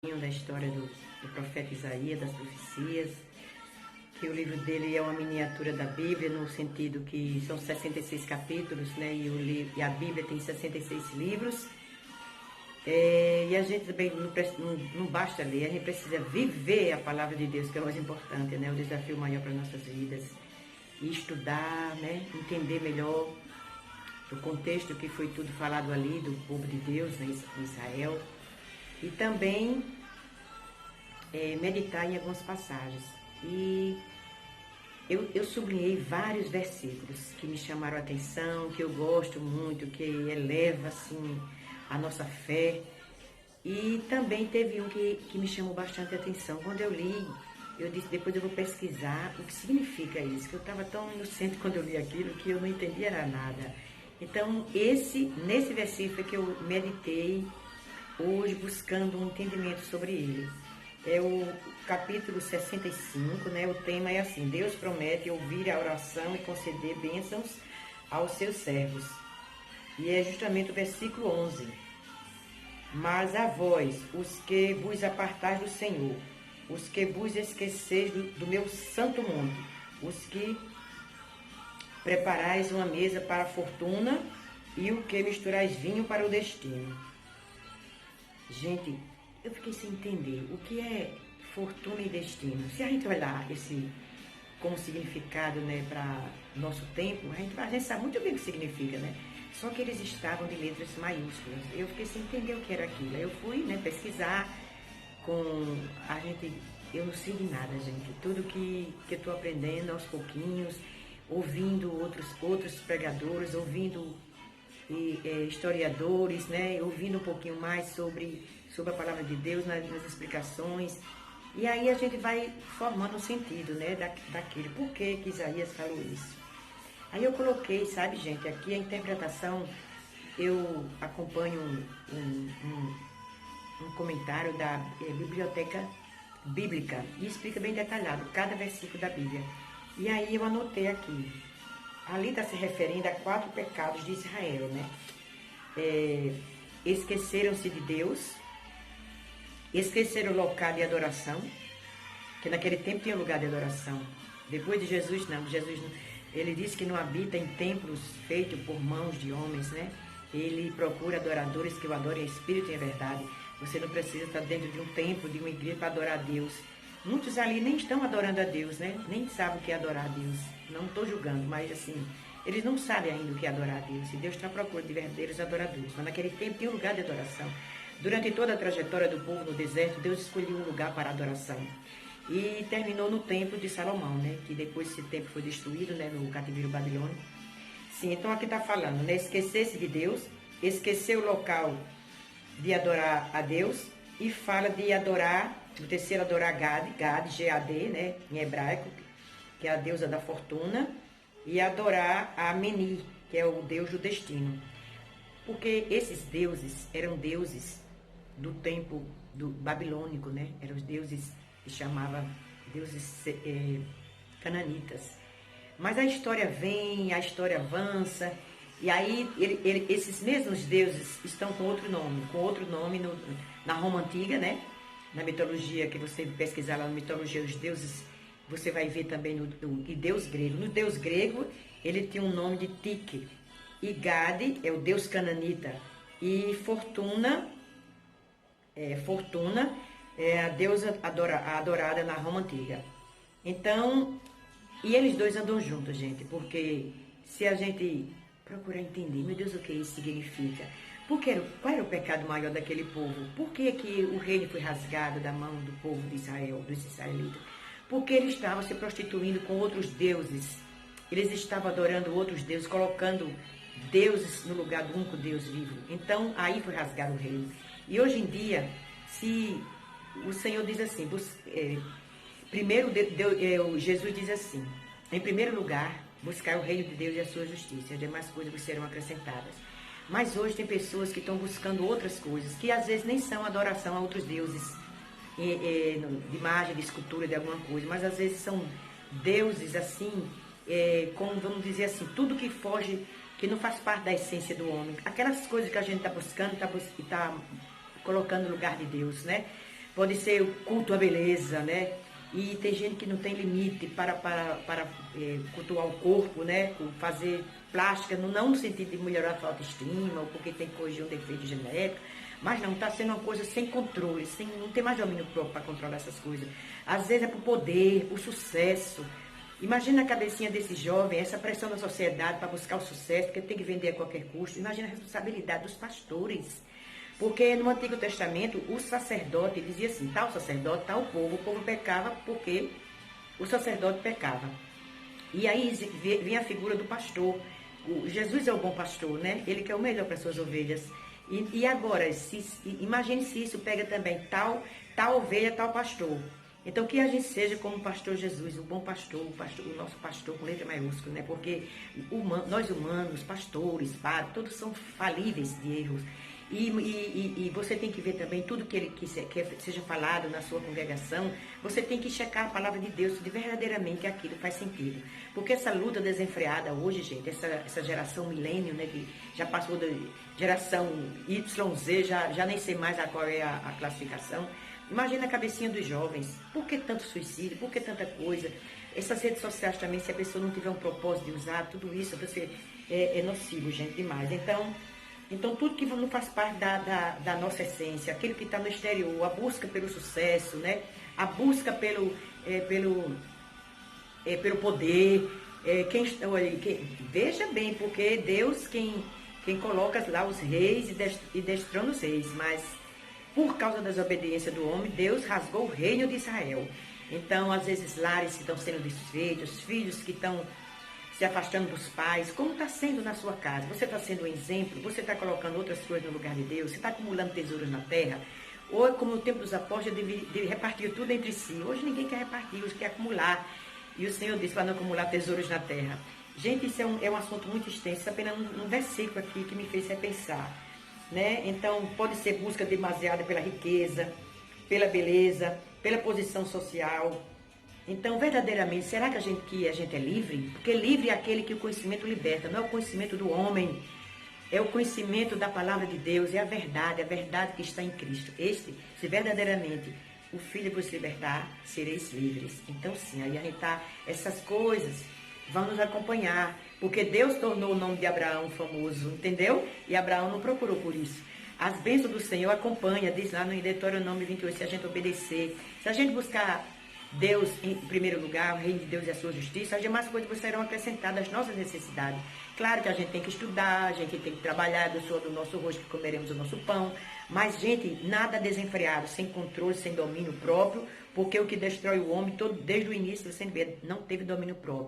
Da história do profeta Isaías, das profecias, que o livro dele é uma miniatura da Bíblia, no sentido que são 66 capítulos, né? E a Bíblia tem 66 livros. E a gente também não basta ler, a gente precisa viver a palavra de Deus, que é o mais importante, né? O desafio maior para nossas vidas. E estudar, né? Entender melhor o contexto que foi tudo falado ali, do povo de Deus, né? Em Israel. E também meditar em algumas passagens. E eu sublinhei vários versículos que me chamaram a atenção, que eu gosto muito, que eleva assim a nossa fé. E também teve um que me chamou bastante a atenção. Quando eu li, eu disse, depois eu vou pesquisar o que significa isso, que eu estava tão inocente quando eu li aquilo que eu não entendia nada. Então, nesse versículo é que eu meditei hoje, buscando um entendimento sobre ele. É o capítulo 65, né? O tema é assim: Deus promete ouvir a oração e conceder bênçãos aos seus servos. E é justamente o versículo 11. Mas a vós, os que vos apartais do Senhor, os que vos esqueceis do meu santo monte, os que preparais uma mesa para a fortuna e o que misturais vinho para o destino. Gente, eu fiquei sem entender o que é fortuna e destino. Se a gente olhar esse como significado, né, para nosso tempo, a gente sabe muito bem o que significa, né? Só que eles estavam de letras maiúsculas. Eu fiquei sem entender o que era aquilo. Eu fui, né, pesquisar com a gente. Eu não sei de nada, gente. Tudo que eu estou aprendendo aos pouquinhos, ouvindo outros pregadores, ouvindo historiadores, né, ouvindo um pouquinho mais sobre a palavra de Deus nas explicações. E aí a gente vai formando o sentido, né, daquilo. Por que Isaías falou isso? Aí eu coloquei, sabe, gente, aqui a interpretação, eu acompanho um comentário da Biblioteca Bíblica e explica bem detalhado cada versículo da Bíblia. E aí eu anotei aqui. Ali está se referindo a 4 pecados de Israel, né? Esqueceram-se de Deus, esqueceram o local de adoração, que naquele tempo tinha lugar de adoração. Depois de Jesus, não. Ele disse que não habita em templos feitos por mãos de homens, né? Ele procura adoradores que o adorem em espírito e em verdade. Você não precisa estar dentro de um templo, de uma igreja para adorar a Deus. Muitos ali nem estão adorando a Deus, né? Nem sabem o que é adorar a Deus. Não estou julgando, mas assim, eles não sabem ainda o que é adorar a Deus. E Deus está à procura de verdadeiros adoradores. Mas naquele tempo tinha um lugar de adoração. Durante toda a trajetória do povo no deserto, Deus escolheu um lugar para adoração. E terminou no templo de Salomão, né? Que depois esse templo foi destruído, né? No cativeiro babilônico. Sim, então aqui está falando, né? Esquecer-se de Deus, esquecer o local de adorar a Deus e fala de adorar, o terceiro adorar Gad, G-A-D, né? Em hebraico, que é a deusa da fortuna, e adorar a Meni, que é o deus do destino. Porque esses deuses eram deuses do tempo do babilônico, né? Eram os deuses que chamavam deuses cananitas. Mas a história vem, a história avança, e aí esses mesmos deuses estão com outro nome na Roma Antiga, né? Na mitologia, que você pesquisar lá na mitologia dos deuses, você vai ver também no deus grego. No deus grego, ele tinha um nome de Tique. E Gad é o deus cananita. E Fortuna é a deusa adorada na Roma Antiga. Então, e eles dois andam juntos, gente, porque se a gente procurar entender, meu Deus, o que isso significa? Qual era o pecado maior daquele povo? Por que o reino foi rasgado da mão do povo de Israel, dos israelitas? Porque eles estavam se prostituindo com outros deuses. Eles estavam adorando outros deuses, colocando deuses no lugar do único Deus vivo. Então, aí foi rasgado o reino. E hoje em dia, se o Senhor diz assim, Jesus diz assim, em primeiro lugar, buscar o reino de Deus e a sua justiça, e as demais coisas vos serão acrescentadas. Mas hoje tem pessoas que estão buscando outras coisas, que às vezes nem são adoração a outros deuses, de imagem, de escultura, de alguma coisa, mas às vezes são deuses assim, como vamos dizer assim, tudo que foge, que não faz parte da essência do homem. Aquelas coisas que a gente está buscando, está colocando no lugar de Deus, né? pode ser o culto à beleza, né? E tem gente que não tem limite para cultuar o corpo, né? Fazer plástica, não no sentido de melhorar a sua autoestima, ou porque tem que corrigir um defeito genético, mas não, está sendo uma coisa sem controle, não tem mais domínio próprio para controlar essas coisas. Às vezes é por poder, por sucesso. Imagina a cabecinha desse jovem, essa pressão da sociedade para buscar o sucesso, porque tem que vender a qualquer custo. Imagina a responsabilidade dos pastores. Porque no Antigo Testamento, o sacerdote dizia assim, tal sacerdote, tal povo. O povo pecava porque o sacerdote pecava. E aí vinha a figura do pastor. Jesus é o bom pastor, né? Ele quer o melhor para as suas ovelhas. E agora, imagine se isso pega também tal ovelha, tal pastor. Então, que a gente seja como o pastor Jesus, o bom pastor, o nosso pastor com letra maiúscula, né? Porque nós humanos, pastores, padres, todos são falíveis de erros. E você tem que ver também tudo que seja falado na sua congregação, você tem que checar a palavra de Deus, se verdadeiramente aquilo faz sentido. Porque essa luta desenfreada hoje, gente, essa geração milênio, né, que já passou da geração YZ, já nem sei mais qual é a classificação. Imagina a cabecinha dos jovens. Por que tanto suicídio? Por que tanta coisa? Essas redes sociais também, se a pessoa não tiver um propósito de usar, tudo isso é nocivo, gente, demais. Então, tudo que não faz parte da nossa essência, aquilo que está no exterior, a busca pelo sucesso, né? A busca pelo poder. Veja bem, porque Deus quem coloca lá os reis e destrona os reis, mas por causa da desobediência do homem, Deus rasgou o reino de Israel. Então, às vezes, lares que estão sendo desfeitos, filhos que estão se afastando dos pais, como está sendo na sua casa? Você está sendo um exemplo? Você está colocando outras coisas no lugar de Deus? Você está acumulando tesouros na terra? Ou é como no tempo dos apóstolos, de repartir tudo entre si? Hoje ninguém quer repartir, hoje quer acumular. E o Senhor disse para não acumular tesouros na terra. Gente, isso é um assunto muito extenso, isso é apenas um versículo aqui que me fez repensar. Né? Então, pode ser busca demasiada pela riqueza, pela beleza, pela posição social. Então, verdadeiramente, será que a gente é livre? Porque livre é aquele que o conhecimento liberta, não é o conhecimento do homem, é o conhecimento da palavra de Deus, é a verdade que está em Cristo. Se verdadeiramente o Filho vos libertar, sereis livres. Então, sim, aí a gente essas coisas vão nos acompanhar, porque Deus tornou o nome de Abraão famoso, entendeu? E Abraão não procurou por isso. As bênçãos do Senhor acompanham, diz lá no Deuteronômio 28, se a gente obedecer, se a gente buscar Deus em primeiro lugar, o reino de Deus e a sua justiça, as demais coisas serão acrescentadas às nossas necessidades. Claro que a gente tem que estudar, a gente tem que trabalhar do suor do nosso rosto que comeremos o nosso pão, mas, gente, nada desenfreado, sem controle, sem domínio próprio, porque o que destrói o homem, desde o início, você não teve domínio próprio.